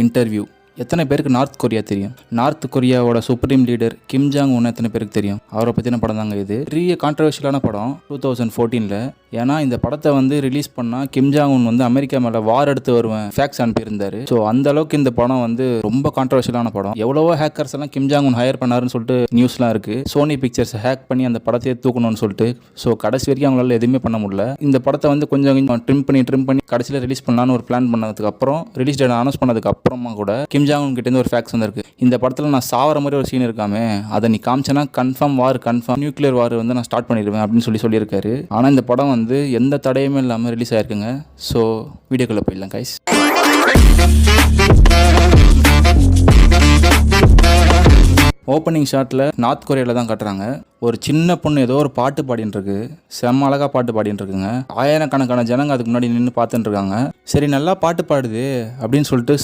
Interview. எத்தனை பேருக்கு North Korea தெரியும்? நார்த் கொரியாவோட supreme leader Kim Jong Un எத்தனை பேருக்கு தெரியும்? அவரை பற்றின படம் தாங்க இது. பெரிய கான்ட்ரவர்ஷியலான படம் 2014. ஏன்னா இந்த படத்தை ரிலீஸ் பண்ணால் கிம் ஜாங் உன் அமெரிக்கா மேலே வார் எடுத்து வருவேன் ஃபேக்ஸ் அனுப்பியிருந்தாரு. ஸோ அந்த அளவுக்கு இந்த படம் ரொம்ப கான்ட்ரவர்ஷியலான படம். எவ்வளவோ ஹேக்கர்ஸ் எல்லாம் கிம் ஜாங் உன் ஹையர் பண்ணாருன்னு சொல்லிட்டு நியூஸ்லாம் இருக்கு. சோனி பிக்சர்ஸ் ஹேக் பண்ணி அந்த படத்தையே தூக்கணும்னு சொல்லிட்டு. ஸோ கடைசி வரைக்கும் அவங்களால எதுவுமே பண்ண முடியல. இந்த படத்தை கொஞ்சம் ட்ரிம் பண்ணி கடைசியில் ரிலீஸ் பண்ணலான்னு ஒரு பிளான் பண்ணதுக்கு அப்புறம், ரிலீஸ் டேட் அனௌன்ஸ் பண்ணதுக்கு அப்புறமா கூட கிம் ஜாங் உன் கிட்டேருந்து ஒரு ஃபேக்ஸ் வந்திருக்கு. இந்த படத்தில் நான் சாவற மாதிரி ஒரு சீன் இருக்காமே, அதை நீ காமிச்சனா கன்ஃபார்ம் நியூக்ளியர் வார் நான் ஸ்டார்ட் பண்ணிடுவேன் அப்படின்னு சொல்லியிருக்காரு. ஆனால் இந்த படம் எந்த தடையுமே இல்லாமல் ரிலீஸ் ஆயிருக்குங்க. ஸோ வீடியோக்குள்ளே போயிடலாம் கைஸ். ஓப்பனிங் ஷாட்டில் நார்த் கொரியாவில் தான் காட்டுறாங்க. ஒரு சின்ன பொண்ணு ஏதோ ஒரு பாட்டு பாடின்னு இருக்கு. செம்ம அழகாக பாட்டு பாடின்னு இருக்குங்க. ஆயிரக்கணக்கான ஜனங்க அதுக்கு முன்னாடி நின்று பார்த்துட்டு இருக்காங்க. சரி நல்லா பாட்டு பாடுது அப்படின்னு சொல்லிட்டு